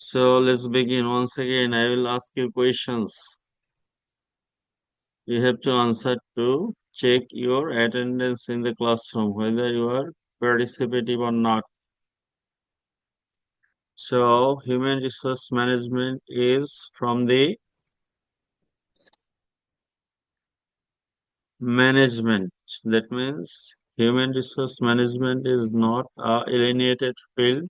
So let's begin. Once again, I will ask you questions. You have to answer to check your attendance in the classroom, whether you are participative or not. So human resource management is from the management. That means human resource management is not a alienated field.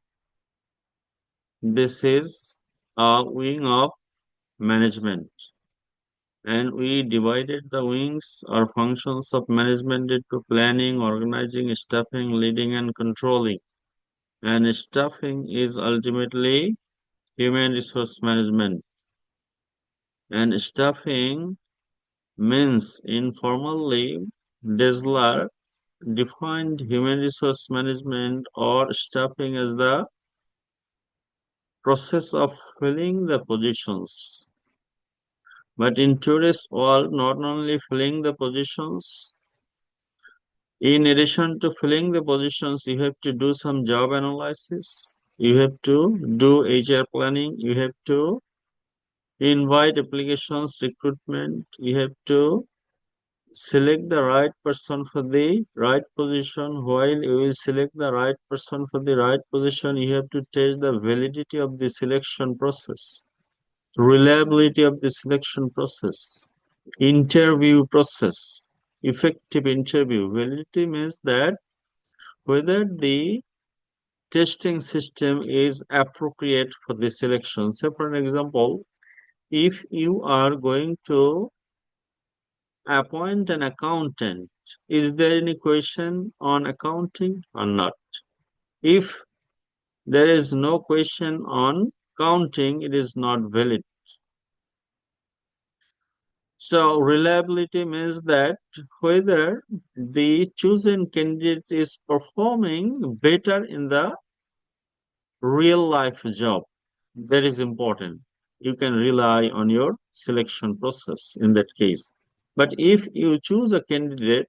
This is a wing of management. And we divided the wings or functions of management into planning, organizing, staffing, leading, and controlling. And staffing is ultimately human resource management. And staffing means informally, Dazzler defined human resource management or staffing as the process of filling the positions. But in today's world, not only filling the positions, in addition to filling the positions, you have to do some job analysis. You have to do HR planning. You have to invite applications, recruitment. You have to select the right person for the right position. While you will select the right person for the right position, you have to test the validity of the selection process, reliability of the selection process, interview process, effective interview. Validity means that whether the testing system is appropriate for the selection. Say, for an example, if you are going to appoint an accountant, is there any question on accounting or not? If there is no question on counting, it is not valid. So reliability means that whether the chosen candidate is performing better in the real life job. That is important. You can rely on your selection process in that case. But if you choose a candidate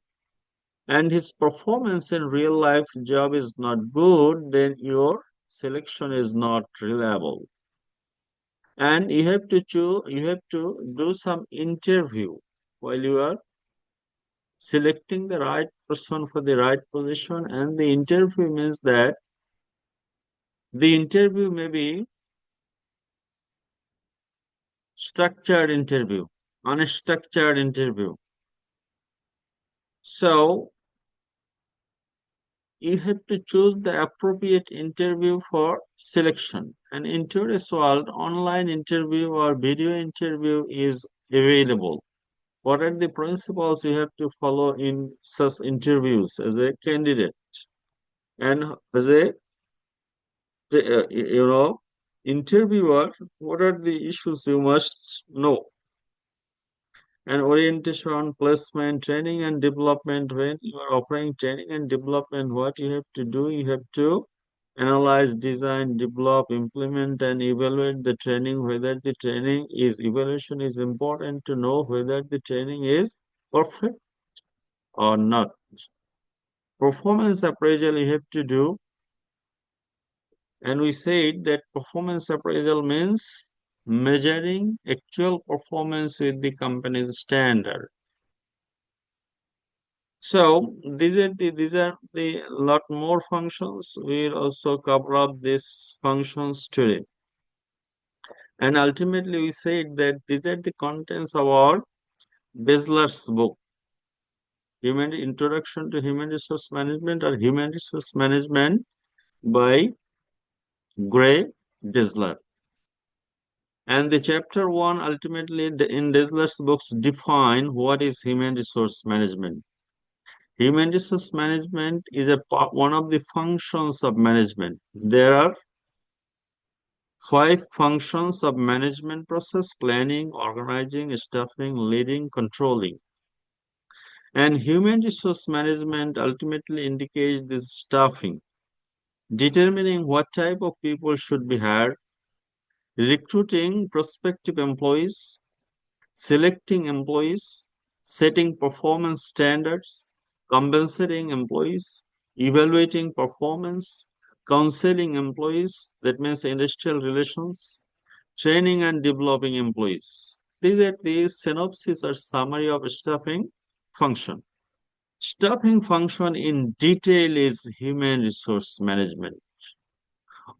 and his performance in real life job is not good, then your selection is not reliable. And you have to choose, you have to do some interview while you are selecting the right person for the right position. And the interview means that the interview may be structured interview, unstructured interview. So you have to choose the appropriate interview for selection. And in today's world, online interview or video interview is available. What are the principles you have to follow in such interviews as a candidate and as a interviewer? What are the issues you must know? And orientation, placement, training and development. When you are offering training and development, what you have to do, you have to analyze, design, develop, implement, and evaluate the training. Whether the training is evaluation is important to know whether the training is perfect or not. Performance appraisal you have to do, and we said that performance appraisal means measuring actual performance with the company's standard. So these are the lot more functions. We'll also cover up these functions today. And ultimately we said that these are the contents of our Bezler's book, Human Introduction to Human Resource Management or Human Resource Management by Gray Dessler. And the chapter one ultimately in Dessler's books define what is human resource management. Human resource management is one of the functions of management. There are 5 functions of management process: planning, organizing, staffing, leading, controlling. And human resource management ultimately indicates this staffing, determining what type of people should be hired, recruiting prospective employees, selecting employees, setting performance standards, compensating employees, evaluating performance, counseling employees, that means industrial relations, training and developing employees. These are the synopsis or summary of staffing function. Staffing function in detail is human resource management.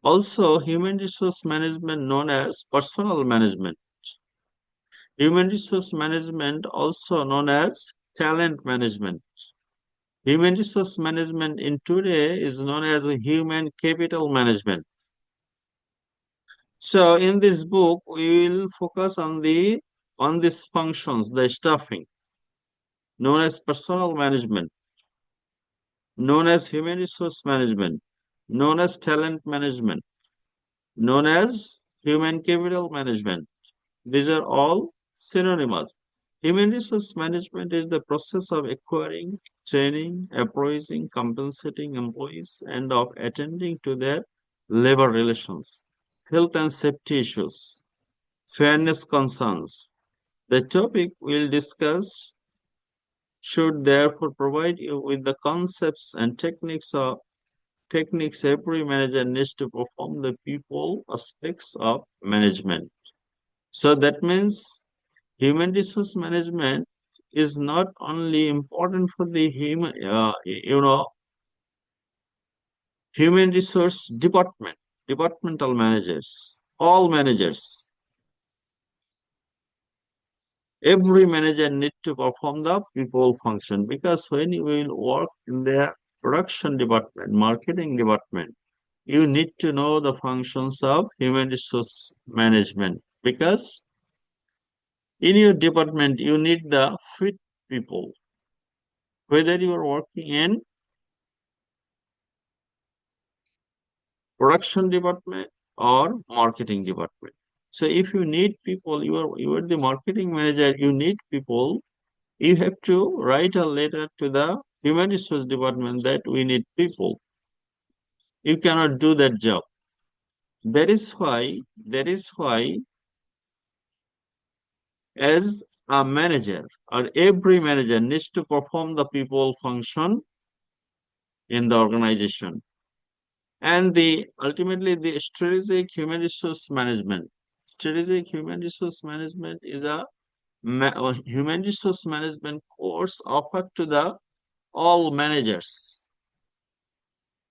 Also, human resource management known as personal management. Human resource management also known as talent management. Human resource management in today is known as human capital management. So in this book, we will focus on these functions, the staffing, known as personal management, known as human resource management, known as talent management, known as human capital management. These are all synonymous. Human resource management is the process of acquiring, training, appraising, compensating employees, and of attending to their labor relations, health and safety issues, fairness concerns. The topic we'll discuss should therefore provide you with the concepts and techniques every manager needs to perform the people aspects of management. So that means human resource management is not only important for the human resource departmental managers, all managers. Every manager need to perform the people function, because when you will work in the production department, marketing department, you need to know the functions of human resource management, because in your department you need the fit people, whether you are working in production department or marketing department. So if you need people, you are the marketing manager, you need people, you have to write a letter to the human resource department that we need people. You cannot do that job. That is why as a manager, or every manager needs to perform the people function in the organization. And the ultimately the strategic human resource management. Strategic human resource management is a human resource management course offered to the all managers,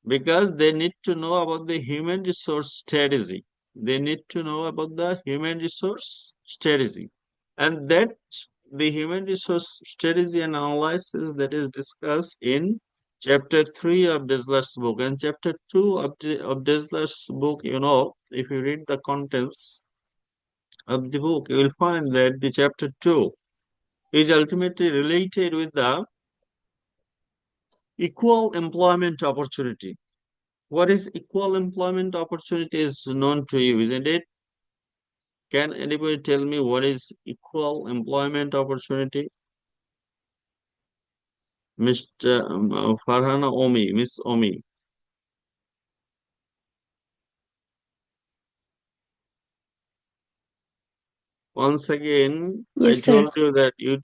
because they need to know about the human resource strategy. They need to know about the human resource strategy. And that the human resource strategy and analysis that is discussed in chapter 3 of Desler's book. And chapter 2 of Desler's book, if you read the contents of the book, you will find that the chapter 2 is ultimately related with the equal employment opportunity. What is equal employment opportunity is known to you, isn't it? Can anybody tell me what is equal employment opportunity? Mr. Farhana Omi, Miss Omi. Once again, I Yes, sir. told you that you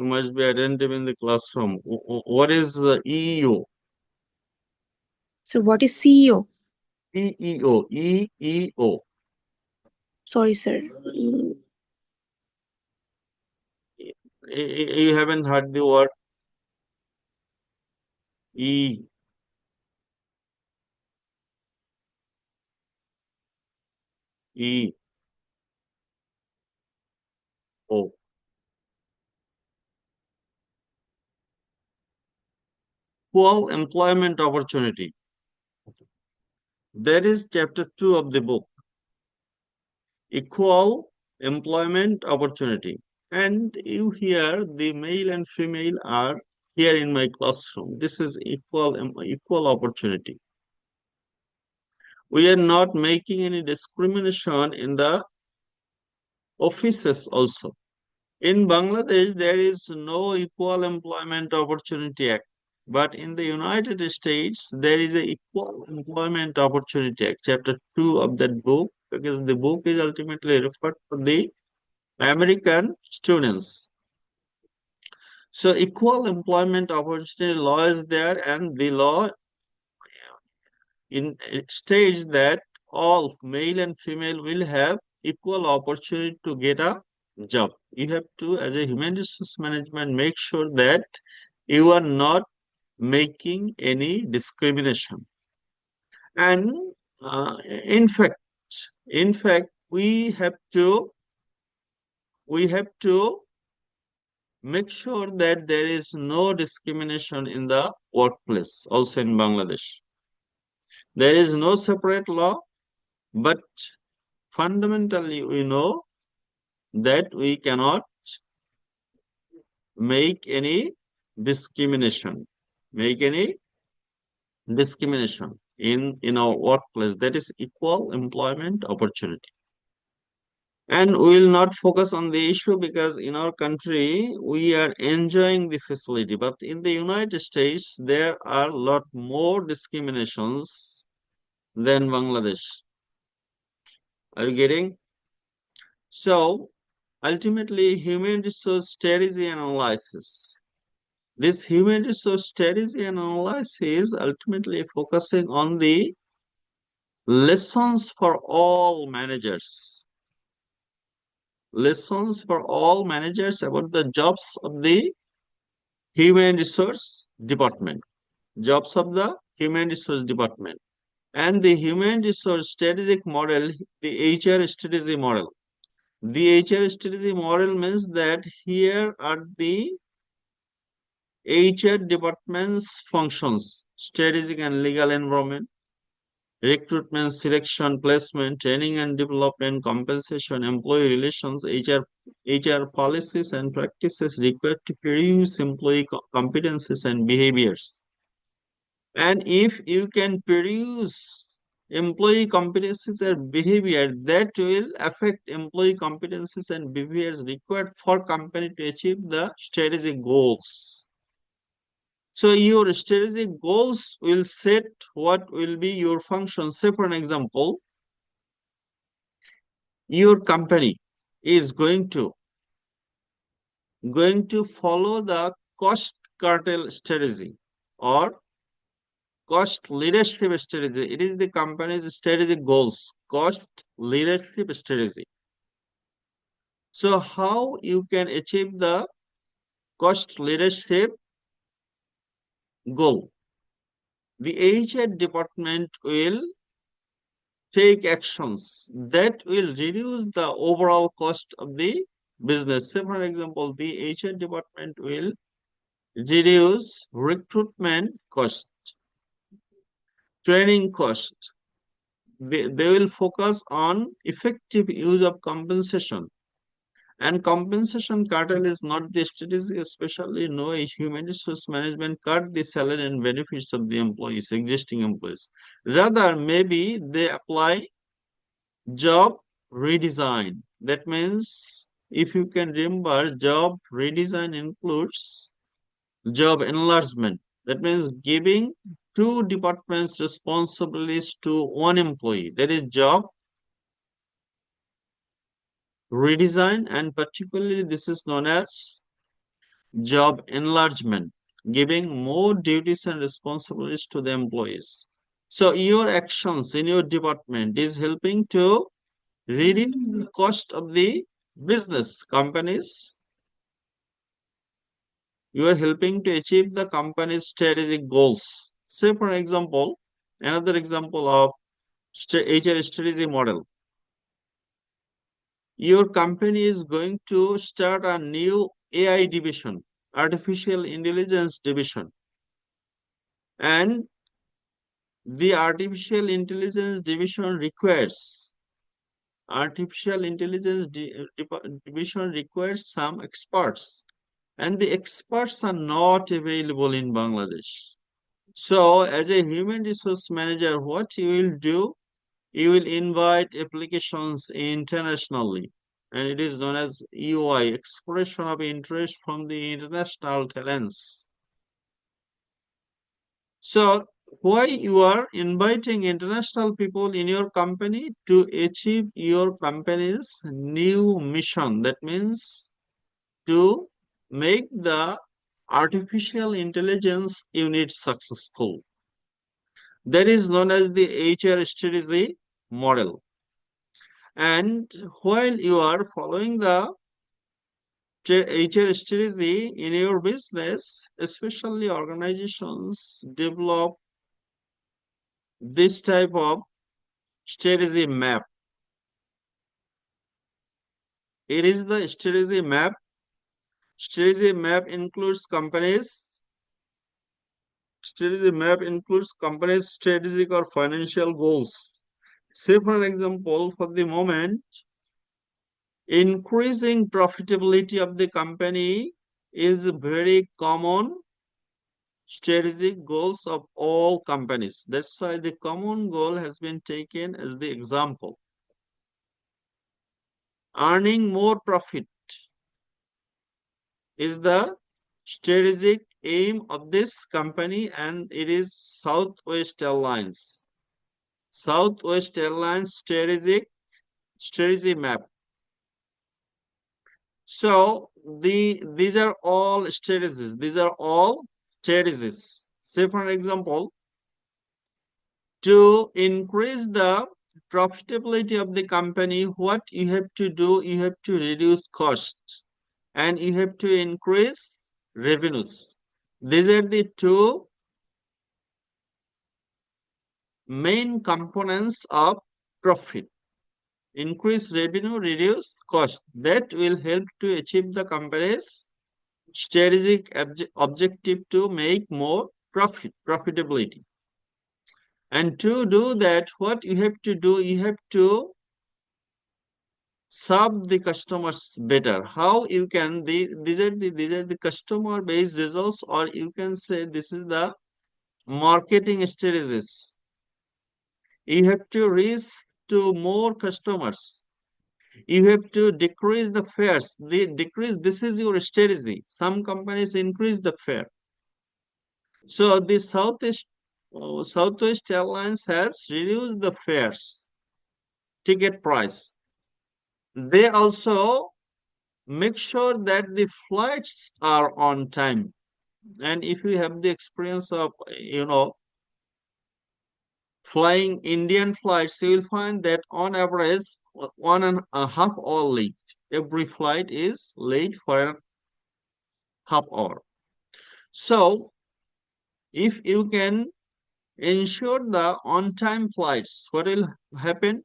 must be attentive in the classroom. What is EEO? So, what is CEO? EEO, EEO. Sorry, sir. You haven't heard the word E E O. Equal employment opportunity. That is chapter 2 of the book. Equal employment opportunity. And you here, the male and female are here in my classroom. This is equal opportunity. We are not making any discrimination in the offices also. In Bangladesh, there is no Equal Employment Opportunity Act. But in the United States, there is a Equal Employment Opportunity Act, chapter 2 of that book, because the book is ultimately referred to the American students. So equal employment opportunity law is there, and the law it states that all male and female will have equal opportunity to get a job. You have to, as a human resource management, make sure that you are not making any discrimination. And in fact, we have to make sure that there is no discrimination in the workplace. Also in Bangladesh, there is no separate law, but fundamentally we know that we cannot make any discrimination, make any discrimination in our workplace. That is equal employment opportunity. And we will not focus on the issue because in our country we are enjoying the facility, but in the United States there are a lot more discriminations than Bangladesh. Are you getting? So ultimately, human resource strategy and analysis. This human resource strategy and analysis ultimately focusing on the lessons for all managers. Lessons for all managers about the jobs of the human resource department. Jobs of the human resource department. And the human resource strategic model, the HR strategy model. The HR strategy model means that here are the HR department's functions: strategic and legal environment, recruitment, selection, placement, training and development, compensation, employee relations, HR policies and practices required to produce employee competencies and behaviors. And if you can produce employee competencies and behavior, that will affect employee competencies and behaviors required for company to achieve the strategic goals. So your strategic goals will set what will be your function. Say for an example, your company is going to follow the cost cartel strategy or cost leadership strategy. It is the company's strategic goals, cost leadership strategy. So how you can achieve the cost leadership goal? The HR department will take actions that will reduce the overall cost of the business. Say, for example, the HR department will reduce recruitment cost, training cost. They will focus on effective use of compensation. And compensation cartel is not the strategy, especially no human resource management cut the salary and benefits of the employees, existing employees. Rather, maybe they apply job redesign. That means, if you can remember, job redesign includes job enlargement. That means giving two departments responsibilities to one employee. That is job redesign, and particularly this is known as job enlargement, giving more duties and responsibilities to the employees. So your actions in your department is helping to reduce the cost of the business companies. You are helping to achieve the company's strategic goals. Say, for example, another example of HR strategy model. Your company is going to start a new AI division, artificial intelligence division. And the artificial intelligence division requires some experts, and the experts are not available in Bangladesh. So as a human resource manager, what you will do, you will invite applications internationally, and it is known as EOI, expression of interest from the international talents. So why you are inviting international people in your company? To achieve your company's new mission. That means to make the artificial intelligence unit successful. That is known as the HR strategy model. And while you are following the HR strategy in your business, especially organizations develop this type of strategy map. It is the strategy map. Strategy map includes companies. Strategy map includes companies' strategic or financial goals. Say, for example, for the moment, increasing profitability of the company is very common strategic goals of all companies. That's why the common goal has been taken as the example. Earning more profit is the strategic aim of this company, and it is Southwest Airlines. Southwest Airlines strategy map. So these are all strategies. These are all strategies. Say for example, to increase the profitability of the company, what you have to do, you have to reduce costs and you have to increase revenues. These are the two main components of profit. Increase revenue, reduce cost. That will help to achieve the company's strategic objective to make more profitability. And to do that, what you have to do, you have to serve the customers better. How you can, these are the customer based results, or you can say this is the marketing strategies. You have to reach to more customers. You have to decrease the fares. This is your strategy. Some companies increase the fare. So the Southwest Airlines has reduced the fares, ticket price. They also make sure that the flights are on time. And if you have the experience of, flying Indian flights, you will find that on average, 1.5 hour late. Every flight is late for a half hour. So if you can ensure the on-time flights, what will happen?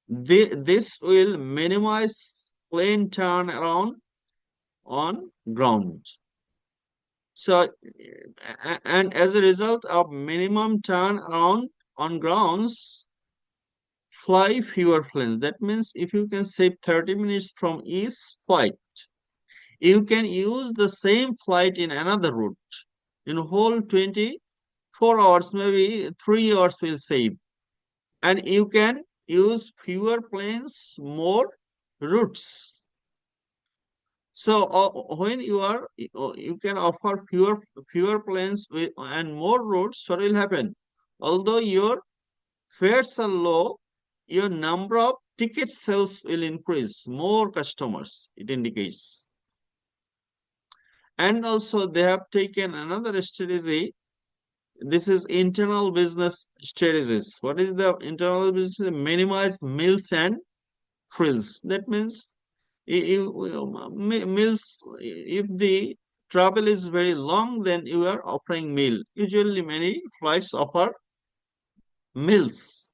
This will minimize plane turnaround on ground. So, and as a result of minimum turnaround on grounds, fly fewer planes. That means if you can save 30 minutes from each flight, you can use the same flight in another route. In whole 24 hours, maybe 3 hours will save. And you can use fewer planes, more routes. So when you can offer fewer planes and more routes, what will happen? Although your fares are low, your number of ticket sales will increase, more customers, it indicates. And also they have taken another strategy. This is internal business strategies. What is the internal business? Minimize meals and frills. That means meals, if the travel is very long, then you are offering meal. Usually many flights offer meals.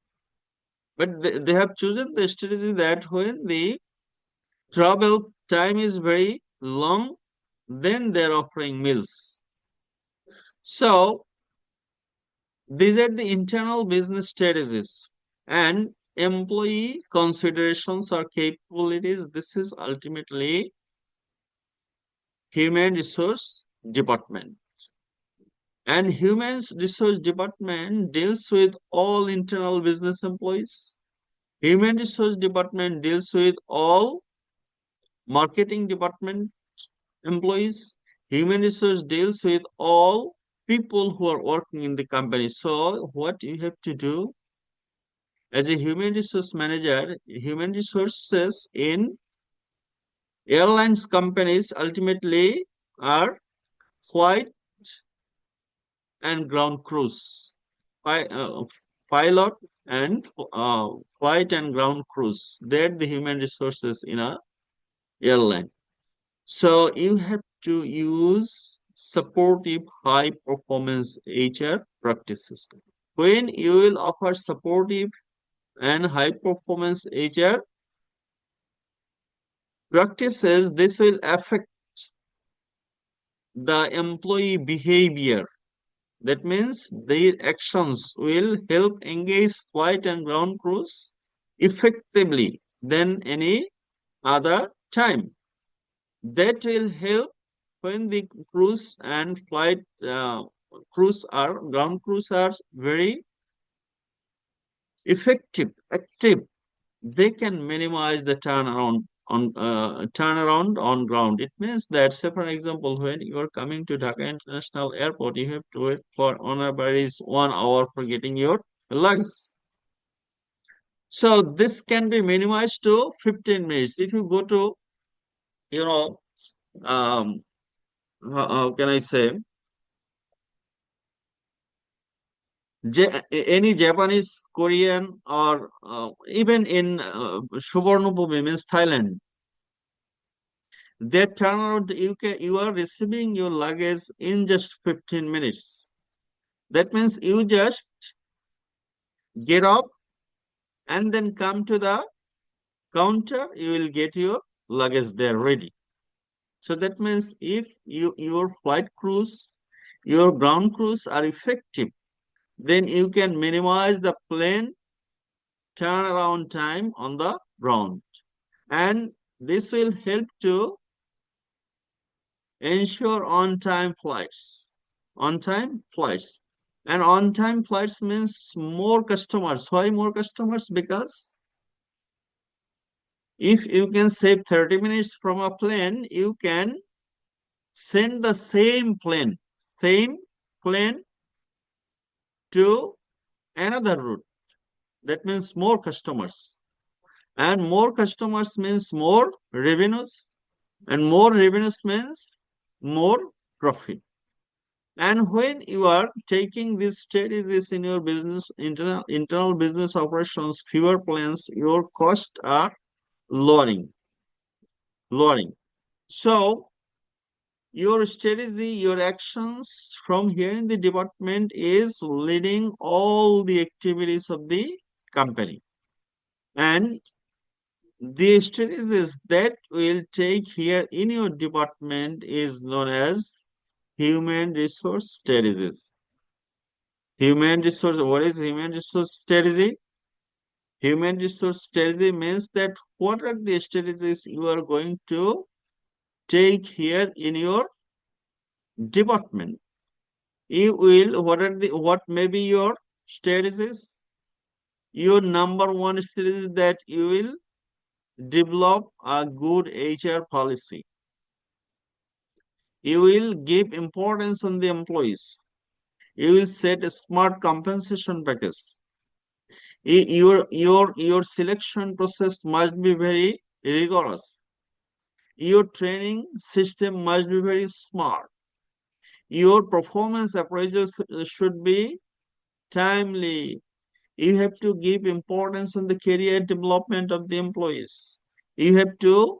But they have chosen the strategy that when the travel time is very long, then they're offering meals. So these are the internal business strategies and employee considerations or capabilities. This is ultimately human resource department. And human resource department deals with all internal business employees. Human resource department deals with all marketing department employees. Human resource deals with all people who are working in the company. So what you have to do as a human resource manager, human resources in airlines companies ultimately are flight and ground crews pilot and flight and ground crews. They're the human resources in a airline. So you have to use supportive high performance HR practices. When you will offer supportive and high performance HR practices, this will affect the employee behavior. That means their actions will help engage flight and ground crews effectively than any other time. That will help when the crews and flight crews are ground crews are very effective, active. They can minimize the turnaround on ground. It means that, say for example, when you are coming to Dhaka International Airport, you have to wait for on average 1 hour for getting your luggage. So this can be minimized to 15 minutes. If you go to, you know, um, how can I say, any Japanese, Korean, or even in Suvarnabhumi means Thailand, their turnaround you are receiving your luggage in just 15 minutes. That means you just get up and then come to the counter, you will get your luggage there ready. So that means if your flight crews, your ground crews are effective, then you can minimize the plane turnaround time on the ground. And this will help to ensure on-time flights. On-time flights. And on-time flights means more customers. Why more customers? Because if you can save 30 minutes from a plane, you can send the same plane to another route. That means more customers. And more customers means more revenues. And more revenues means more profit. And when you are taking these strategies in your business, internal business operations, fewer plans, your costs are lowering. Lowering. So your strategy, your actions from here in the department is leading all the activities of the company. And the strategies that will take here in your department is known as human resource strategies. Human resource, what is human resource strategy? Human resource strategy means that what are the strategies you are going to take here in your department? You will, what may be your strategies? Your number one strategy that you will develop a good HR policy. You will give importance on the employees. You will set a smart compensation package. Your selection process must be very rigorous. Your training system must be very smart. Your performance appraisals should be timely. You have to give importance on the career development of the employees. You have to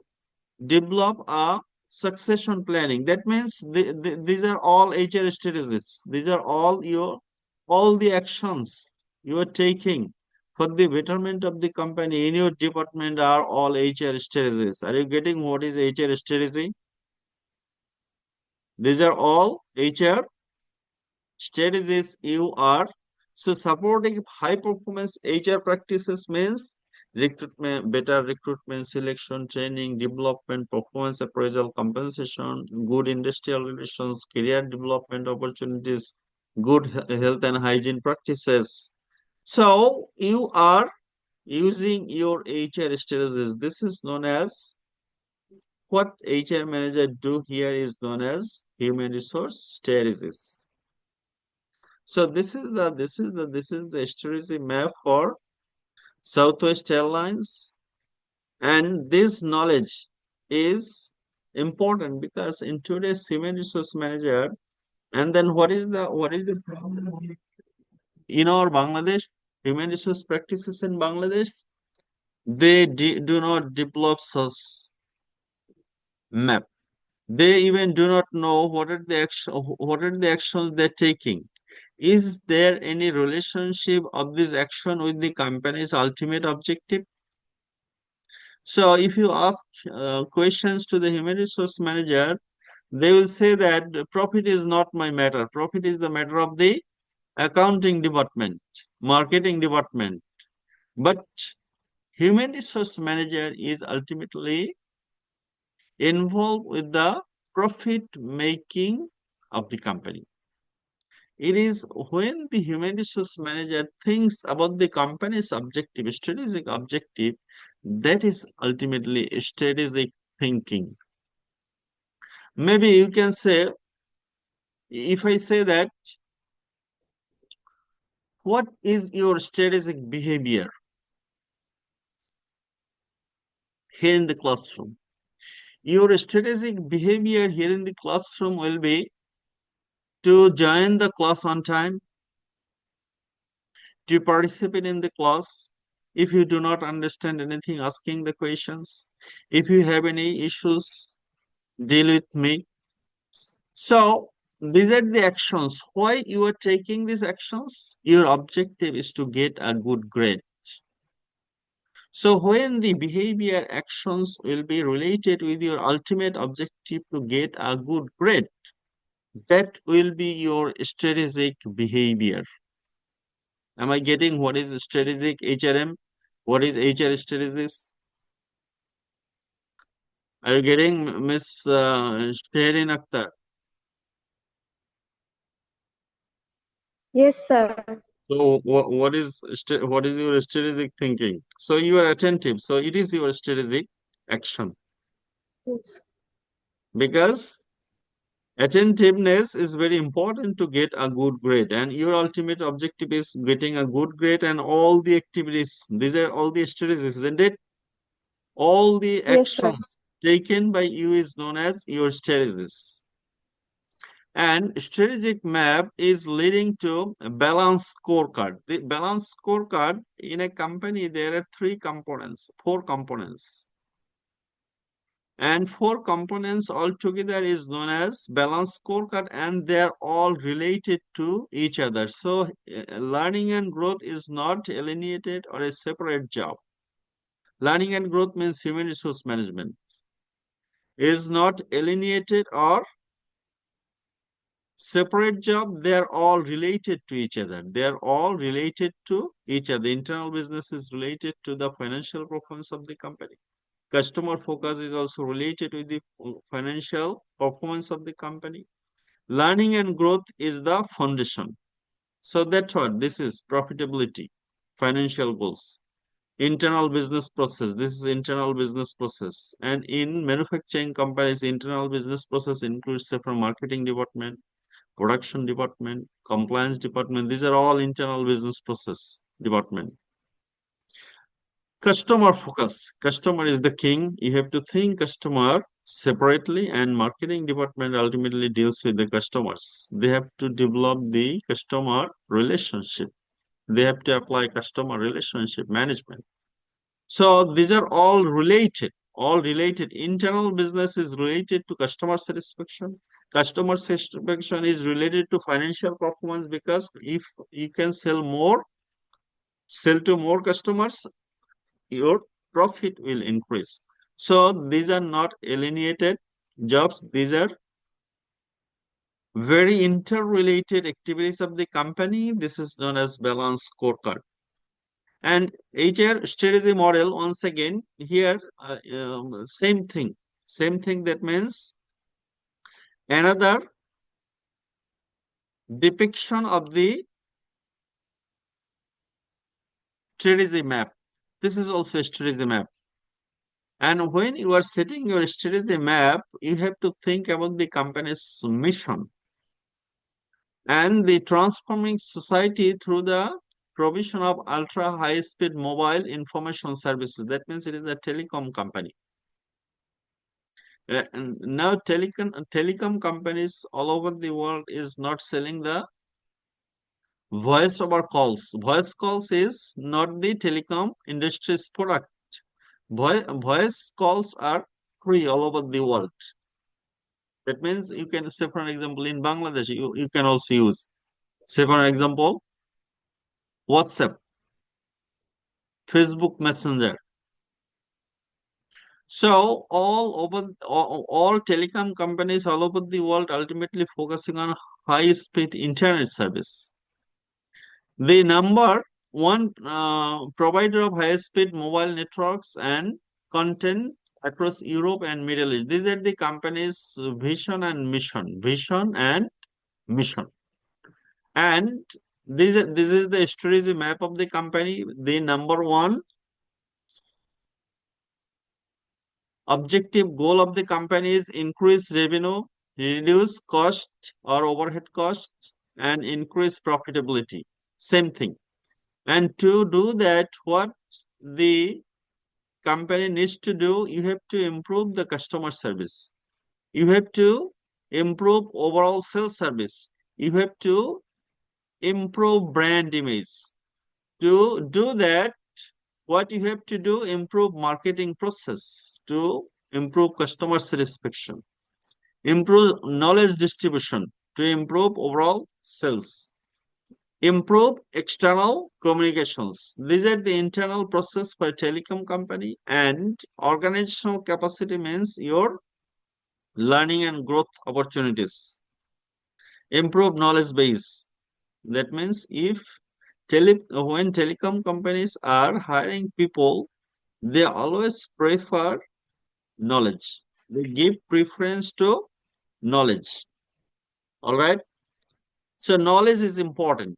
develop a succession planning. That means these are all HR strategies. These are all the actions you are taking for the betterment of the company in your department are all HR strategies. Are you getting what is HR strategy? These are all HR strategies you are. So supporting high performance HR practices means recruitment, better recruitment, selection, training, development, performance appraisal, compensation, good industrial relations, career development opportunities, good health and hygiene practices. So you are using your HR strategies. This is known as what HR manager do here is known as human resource strategies. So this is the strategy map for Southwest Airlines, and this knowledge is important because in today's human resource manager, and then what is the problem? in our Bangladesh, human resource practices in Bangladesh, they do not develop such map. They even do not know what are the actions they're taking. Is there any relationship of this action with the company's ultimate objective? So if you ask questions to the human resource manager, they will say that profit is not my matter. Profit is the matter of the accounting department, marketing department. But human resource manager is ultimately involved with the profit making of the company. It is when the human resource manager thinks about the company's objective, strategic objective, that is ultimately strategic thinking. Maybe you can say, if I say that, what is your strategic behavior here in the classroom? Your strategic behavior here in the classroom will be to join the class on time, to participate in the class. If you do not understand anything, asking the questions. If you have any issues, deal with me. So these are the actions. Why you are taking these actions? Your objective is to get a good grade. So when the behavior actions will be related with your ultimate objective to get a good grade, that will be your strategic behavior. Am I getting what is strategic HRM? What is HR strategies? Are you getting, Miss Sherin Akhtar? Yes, sir. So what is your strategic thinking? So you are attentive. So it is your strategic action, Yes. because attentiveness is very important to get a good grade, and your ultimate objective is getting a good grade, and all the activities, these are all the strategies, isn't it? All the Yes, sir. actions taken by you is known as your strategies. And strategic map is leading to a balanced scorecard. The balanced scorecard in a company, there are four components. And four components altogether is known as balanced scorecard, and they are all related to each other. So learning and growth is not alienated or a separate job. Learning and growth means human resource management is not alienated or separate job. They are all related to each other. They are all related to each other. Internal business is related to the financial performance of the company. Customer focus is also related with the financial performance of the company. Learning and growth is the foundation. So that's what this is: profitability, financial goals. Internal business process, this is internal business process. And in manufacturing companies, internal business process includes several marketing department, production department, compliance department. These are all internal business process department. Customer focus. Customer is the king. You have to think customer separately, and marketing department ultimately deals with the customers. They have to develop the customer relationship. They have to apply customer relationship management. So these are all related. All related. Internal business is related to customer satisfaction. Customer satisfaction is related to financial performance, because if you can sell to more customers, your profit will increase. So these are not alienated jobs. These are very interrelated activities of the company. This is known as balanced scorecard. And HR strategy model, once again, here, same thing. Same thing, that means another depiction of the strategy map. This is also a strategy map. And when you are setting your strategy map, you have to think about the company's mission and the transforming society through the provision of ultra high speed mobile information services. That means it is a telecom company. And now telecom companies all over the world is not selling the Voice over calls. Voice calls is not the telecom industry's product. Voice calls are free all over the world. That means you can say, for example, in Bangladesh, you can also use, say, for example, WhatsApp, Facebook Messenger. So all telecom companies all over the world ultimately focusing on high-speed internet service. The number one provider of high-speed mobile networks and content across Europe and Middle East. These are the company's vision and mission. Vision and mission. And this is the strategy map of the company. The number one objective goal of the company is increase revenue, reduce cost or overhead cost, and increase profitability. Same thing. And to do that, what the company needs to do, you have to improve the customer service. You have to improve overall sales service. You have to improve brand image. To do that, what you have to do, improve marketing process to improve customer satisfaction, improve knowledge distribution to improve overall sales, improve external communications. These are the internal process for a telecom company, and organizational capacity means your learning and growth opportunities. Improve knowledge base. That means when telecom companies are hiring people, they always prefer knowledge. They give preference to knowledge. All right. So knowledge is important.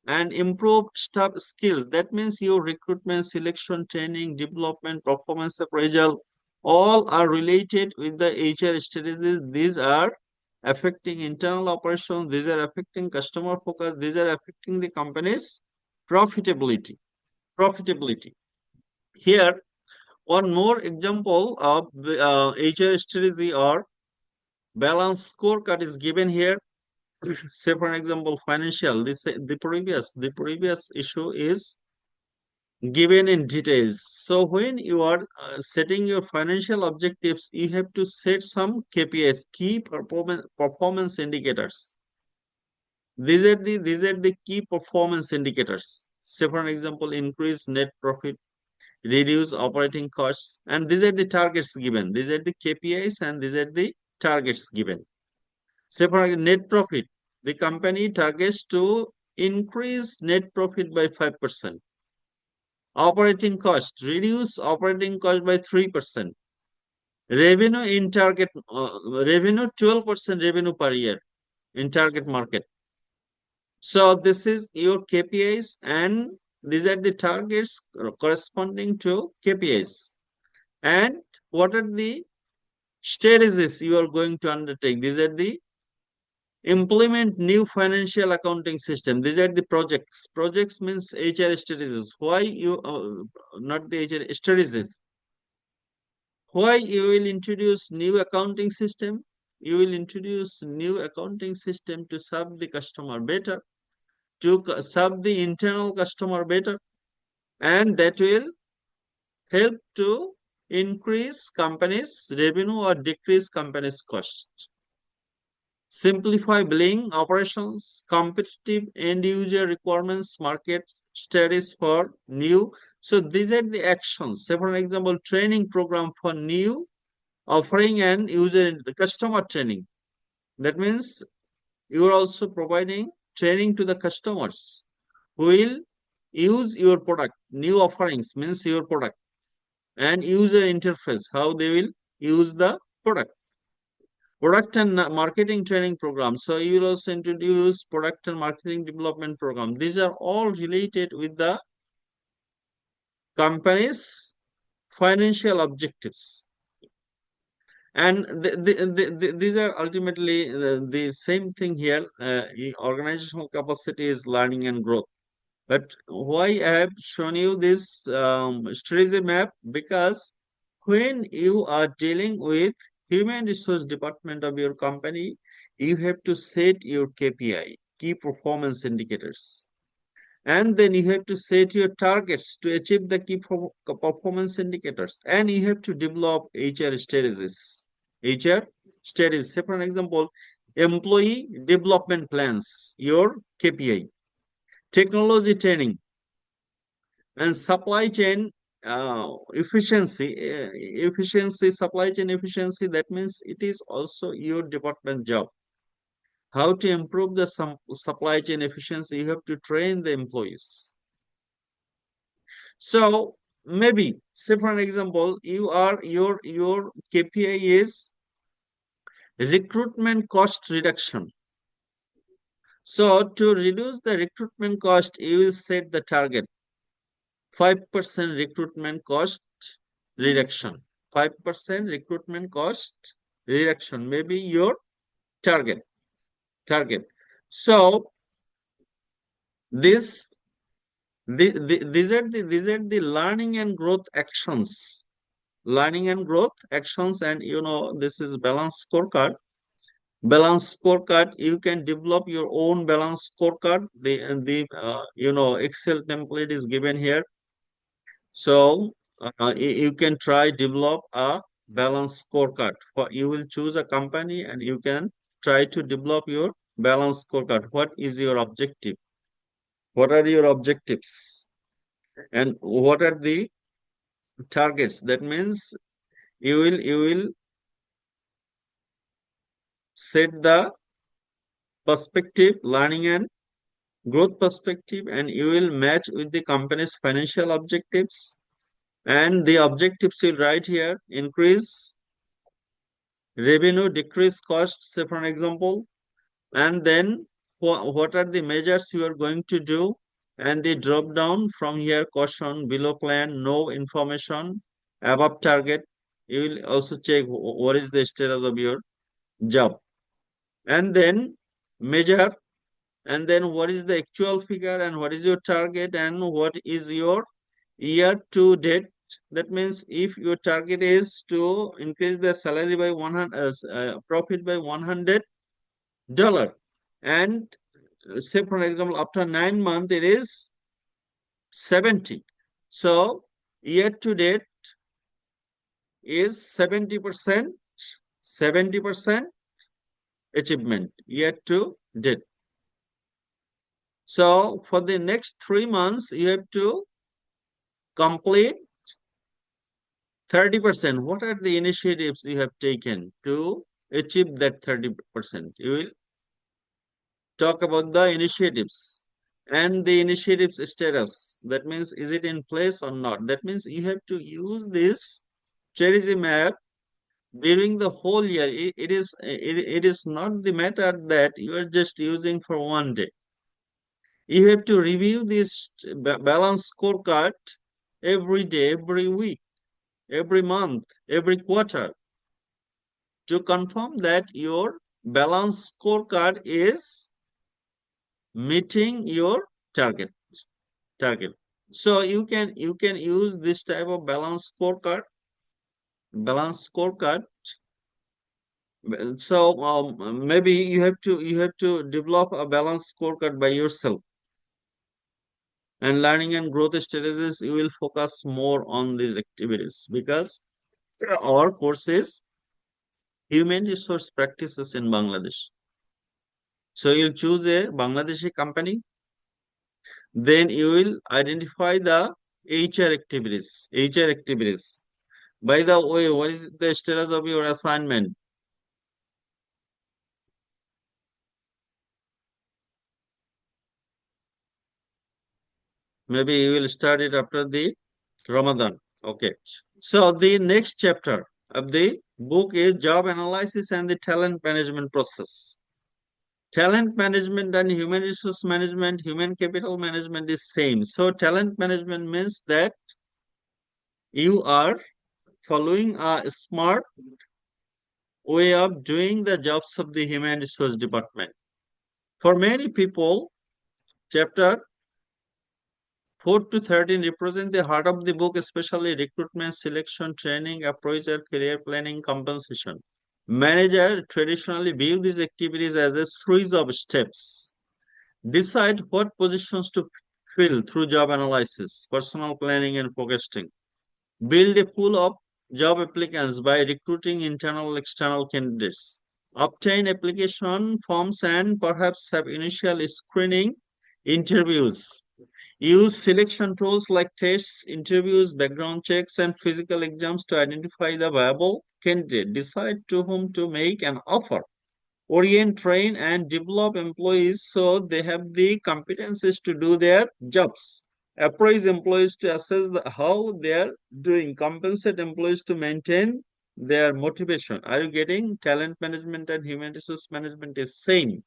And improve staff skills. That means your recruitment, selection, training, development, performance appraisal, all are related with the HR strategies. These are affecting internal operations. These are affecting customer focus. These are affecting the company's profitability. Profitability. Here, one more example of HR strategy or balance scorecard is given here. Say, for example, financial. The previous issue is given in details. So when you are setting your financial objectives, you have to set some KPIs, key performance indicators. These are the key performance indicators. Say, for example, increase net profit, reduce operating costs, and these are the targets given. These are the KPIs and these are the targets given. Say, for example, net profit, the company targets to increase net profit by 5%. Operating cost, reduce operating cost by 3%. Revenue in target, revenue 12% revenue per year in target market. So this is your KPIs and these are the targets corresponding to KPIs. And what are the strategies you are going to undertake? These are the implement new financial accounting system. These are the projects. Projects means HR strategies. Why you not the HR strategies? Why you will introduce new accounting system? You will introduce new accounting system to serve the customer better, to serve the internal customer better, and that will help to increase companies' revenue or decrease companies' cost. Simplify billing operations, competitive end user requirements, market studies for new. So these are the actions. Say, for example, training program for new offering and user the customer training. That means you are also providing training to the customers who will use your product. New offerings means your product and user interface, how they will use the product. Product and marketing training program. So you will also introduce product and marketing development program. These are all related with the company's financial objectives. And these are ultimately the same thing here. Organizational capacity is learning and growth. But why I have shown you this strategy map? Because when you are dealing with human resource department of your company, you have to set your KPI. key performance indicators. And then you have to set your targets to achieve the key performance indicators. And you have to develop HR strategies. HR strategies. Say, for an example, employee development plans, your KPI, technology training, and supply chain efficiency, supply chain efficiency. That means it is also your department job. How to improve the supply chain efficiency? You have to train the employees. So maybe, say for an example, your KPI is recruitment cost reduction. So to reduce the recruitment cost, you will set the target 5% recruitment cost reduction. 5% recruitment cost reduction may be your target. So these are the learning and growth actions. And this is balance scorecard. Balance scorecard, you can develop your own balance scorecard. The Excel template is given here. So you can try develop a balance scorecard. You will choose a company and you can try to develop your balance scorecard. What is your objective? What are your objectives? And what are the targets? That means you will set the perspective, learning and growth perspective, and you will match with the company's financial objectives. And the objectives will write here: increase revenue, decrease costs, say for an example. And then what are the measures you are going to do? And the drop down from here: caution, below plan, no information, above target. You will also check what is the status of your job. And then measure, and then what is the actual figure, and what is your target, and what is your year to date. That means if your target is to increase the salary by 100, profit by $100, and say for example after 9 months it is 70. So year to date is 70%, 70% achievement year to date. So for the next 3 months, you have to complete 30%. What are the initiatives you have taken to achieve that 30%? You will talk about the initiatives and the initiatives status. That means, is it in place or not? That means you have to use this strategy map during the whole year. It is not the matter that you are just using for one day. You have to review this balance scorecard every day, every week, every month, every quarter to confirm that your balance scorecard is meeting your target. So you can use this type of balance scorecard. So maybe you have to develop a balance scorecard by yourself. And learning and growth strategies, you will focus more on these activities because our course is human resource practices in Bangladesh. So you'll choose a Bangladeshi company, then you will identify the HR activities. By the way, what is the status of your assignment? Maybe you will start it after the Ramadan. Okay. So the next chapter of the book is job analysis and the talent management process. Talent management and human resource management, human capital management is same. So talent management means that you are following a smart way of doing the jobs of the human resource department. For many people, chapter 4 to 13 represent the heart of the book, especially recruitment, selection, training, appraisal, career planning, compensation. Manager traditionally view these activities as a series of steps. Decide what positions to fill through job analysis, personal planning, and forecasting. Build a pool of job applicants by recruiting internal external candidates. Obtain application forms and perhaps have initial screening interviews. Use selection tools like tests, interviews, background checks, and physical exams to identify the viable candidate. Decide to whom to make an offer. Orient, train, and develop employees so they have the competencies to do their jobs. Appraise employees to assess how they are doing. Compensate employees to maintain their motivation. Are you getting? Talent management and human resource management is same.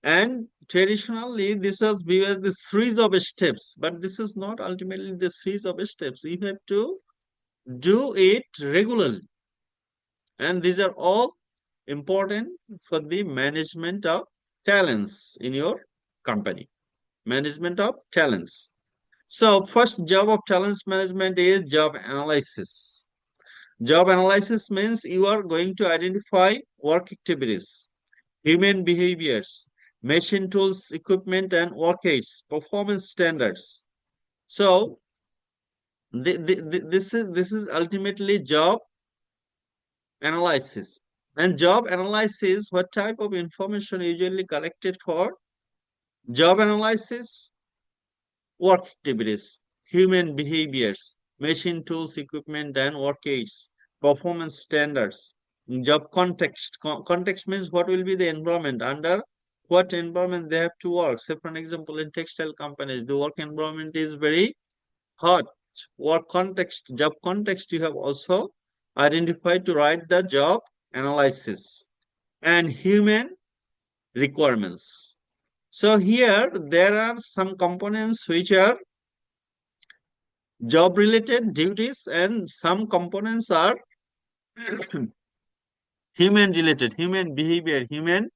And traditionally, this was viewed as the series of steps, but this is not ultimately the series of steps. You have to do it regularly. And these are all important for the management of talents in your company. Management of talents. So first job of talents management is job analysis. Job analysis means you are going to identify work activities, human behaviors, machine tools, equipment, and work aids, performance standards. So this is ultimately job analysis. And job analysis, what type of information usually collected for job analysis? Work activities, human behaviors, machine tools, equipment, and work aids, performance standards, job context. Context means what will be the environment, under what environment they have to work. Say, for an example, in textile companies, the work environment is very hot. Work context, job context, you have also identified to write the job analysis. And human requirements. So here there are some components which are job related duties and some components are human related, human behavior, human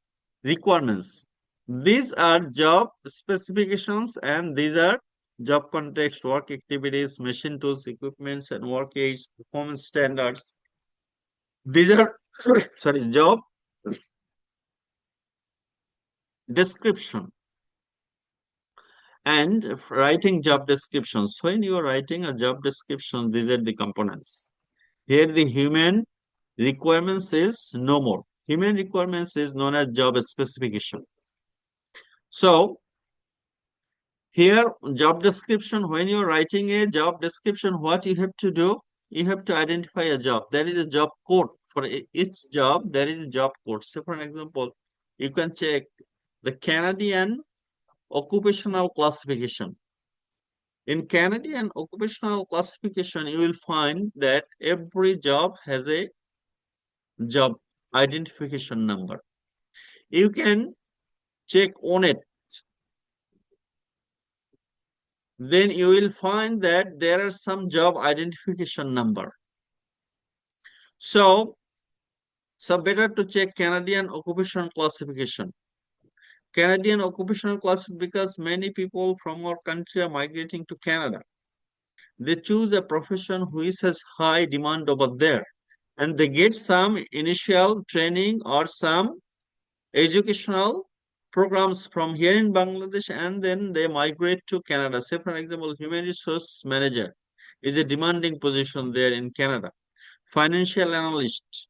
requirements. These are job specifications and these are job context, work activities, machine tools, equipments, and work aids, performance standards. These are sorry, job description. And writing job descriptions. When you are writing a job description, these are the components. Here the human requirements is no more. Human requirements is known as job specification. So here job description, when you're writing a job description, what you have to do? You have to identify a job. There is a job code. For each job, there is a job code. Say for an example, you can check the Canadian occupational classification. In Canadian occupational classification, you will find that every job has a job identification number. You can check on it. Then you will find that there are some job identification number. So better to check Canadian occupational classification. Canadian occupational classification, because many people from our country are migrating to Canada. They choose a profession which has high demand over there. And they get some initial training or some educational programs from here in Bangladesh and then they migrate to Canada. Say, for example, human resource manager is a demanding position there in Canada. Financial analyst,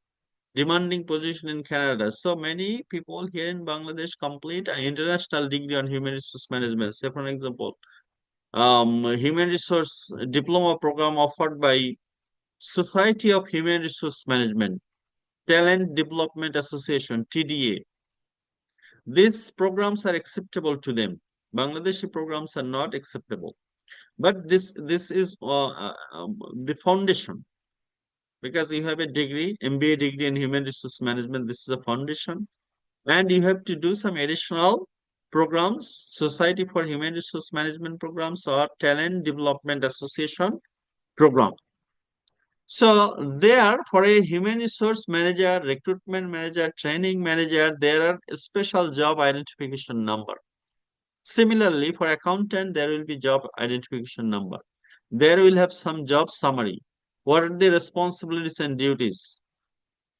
demanding position in Canada. So many people here in Bangladesh complete an international degree on human resource management. Say, for example, human resource diploma program offered by Society of Human Resource Management, Talent Development Association, TDA. These programs are acceptable to them. Bangladeshi programs are not acceptable. But this is the foundation. Because you have a degree, MBA degree in Human Resource Management, this is a foundation. And you have to do some additional programs, Society for Human Resource Management programs or Talent Development Association program. So there, for a human resource manager, recruitment manager, training manager, there are a special job identification number. Similarly, for accountant, there will be job identification number. There will have some job summary. What are the responsibilities and duties?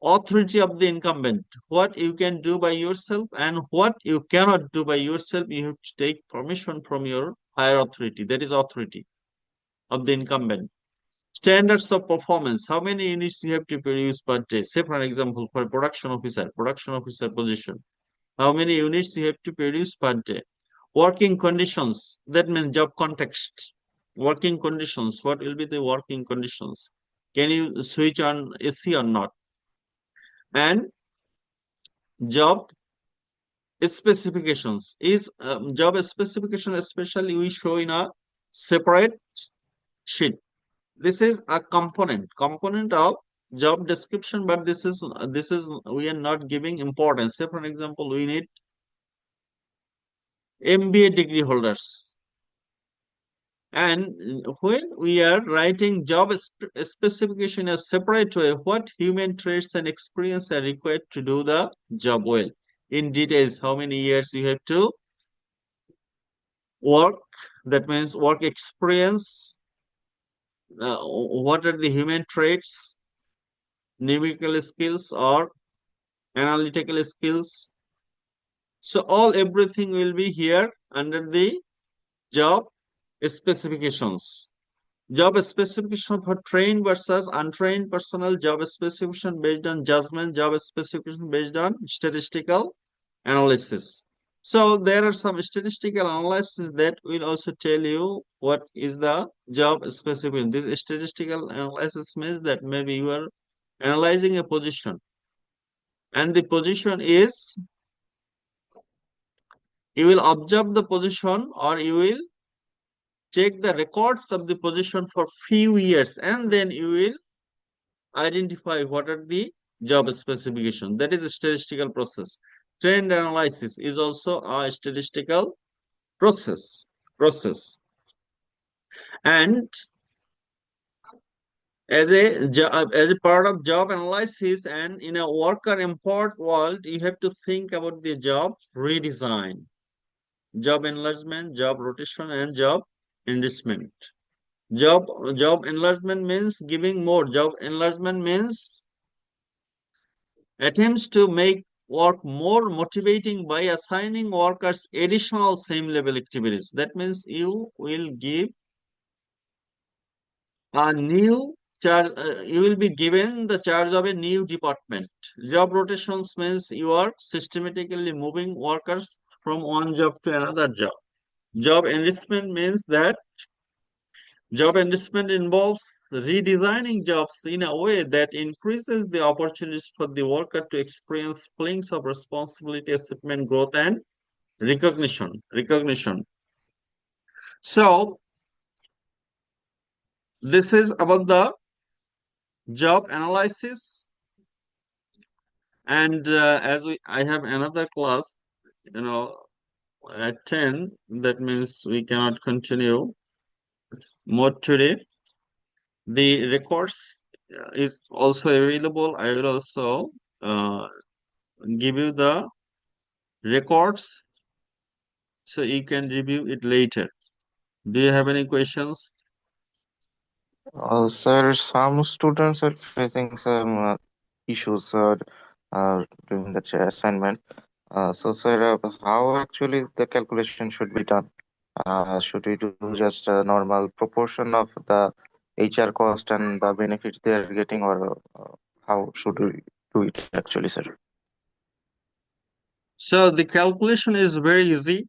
authority of the incumbent. What you can do by yourself and what you cannot do by yourself, you have to take permission from your higher authority. That is authority of the incumbent. Standards of performance. How many units you have to produce per day? Say, for example, for production officer position. How many units you have to produce per day? Working conditions. That means job context. Working conditions. What will be the working conditions? Can you switch on AC or not? And job specifications. Is job specification especially we show in a separate sheet. This is a component of job description, but this is we are not giving importance. Say, for example, we need MBA degree holders. And when we are writing job specification in a separate way, what human traits and experience are required to do the job well? In details, how many years you have to work, that means work experience, what are the human traits, numerical skills or analytical skills. So everything will be here under the job specifications. Job specification for trained versus untrained personnel, job specification based on judgment, job specification based on statistical analysis. So there are some statistical analysis that will also tell you what is the job specification. This statistical analysis means that maybe you are analyzing a position and the position is, you will observe the position or you will check the records of the position for few years and then you will identify what are the job specification. That is a statistical process. Trend analysis is also a statistical process. And as a part of job analysis and in a worker empowered world, you have to think about the job redesign, job enlargement, job rotation, and job enrichment. Job enlargement means giving more. Job enlargement means attempts to make work more motivating by assigning workers additional same level activities. That means you will give a new charge, you will be given the charge of a new department. Job rotations means you are systematically moving workers from one job to another job. Job enrichment means that job enrichment involves redesigning jobs in a way that increases the opportunities for the worker to experience feelings of responsibility, achievement, growth, and recognition. So this is about the job analysis. And as I have another class, at 10, that means we cannot continue more today. The records is also available. I will also uh, give you the records so you can review it later. Do you have any questions? Sir, some students are facing some issues during the assignment. So, sir, how actually the calculation should be done? Should we do just a normal proportion of the HR cost and the benefits they are getting, or how should we do it actually, sir? So the calculation is very easy.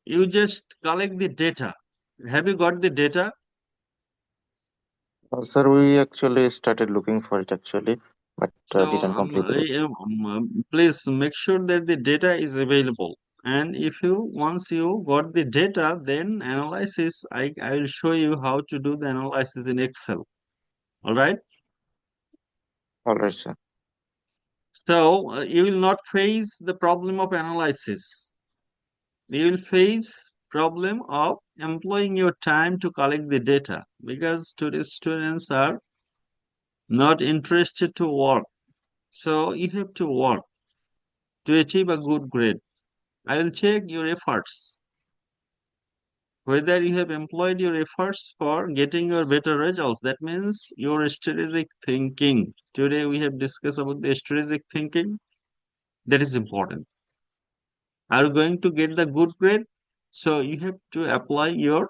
You just collect the data. Have you got the data? Sir, we actually started looking for it actually, but So didn't complete it. please make sure that the data is available. And if you once you got the data, then analysis, I will show you how to do the analysis in Excel. All right. All right, sir. So you will not face the problem of analysis. You will face problem of employing your time to collect the data because today's students are not interested to work. So you have to work to achieve a good grade. I will check your efforts. whether you have employed your efforts for getting your better results. That means your strategic thinking. Today we have discussed about the strategic thinking. That is important. Are you going to get the good grade? So you have to apply your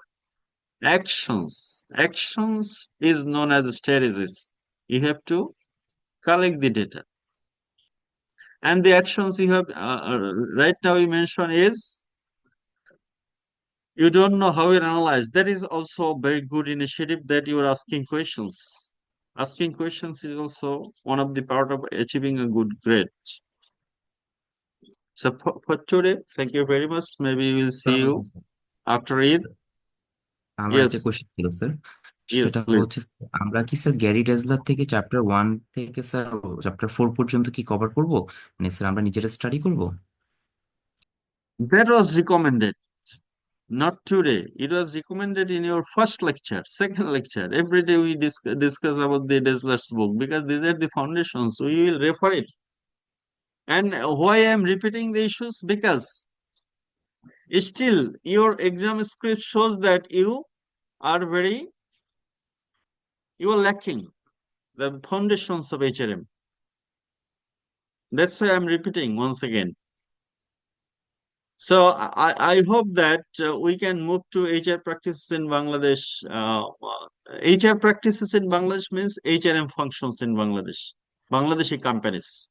actions. Actions is known as strategies. You have to collect the data. And the actions you have right now you mentioned is you don't know how you analyze. That is also a very good initiative that you are asking questions. Asking questions is also one of the part of achieving a good grade. So for today, thank you very much. Maybe we'll see you after Eid. আমার একটা Yes, question ছিল sir, yes, সেটা please. হচ্ছে আমরা কি sir Gary ডেজলার থেকে chapter 1 থেকে sir chapter 4 পর্যন্ত কি কভার করব, মানে স্যার আমরা নিজেরা স্টাডি করব? That was recommended. Not today. It was recommended in your first lecture, second lecture. Every day we discuss about the Dessler's book because these are the foundations. We will refer it. And why I am repeating the issues? Because still your exam script shows that you are lacking the foundations of HRM. That's why I'm repeating once again. So I hope that we can move to HR practices in Bangladesh. HR practices in Bangladesh means HRM functions in Bangladesh, Bangladeshi companies.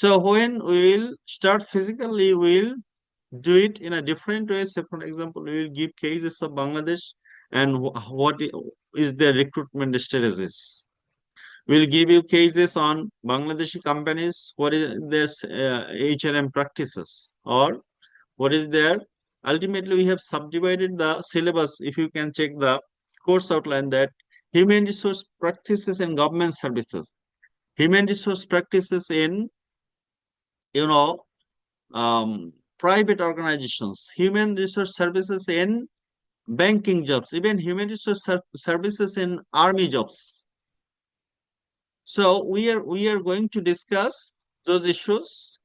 So when we will start physically, we will do it in a different way. So for example, we will give cases of Bangladesh and what is their recruitment strategies. We'll give you cases on Bangladeshi companies, what is their HRM practices, or what is there. Ultimately, we have subdivided the syllabus. If you can check the course outline, that human resource practices in government services, human resource practices in you know private organizations, human resource services in banking jobs, even human resource services in army jobs. So we are going to discuss those issues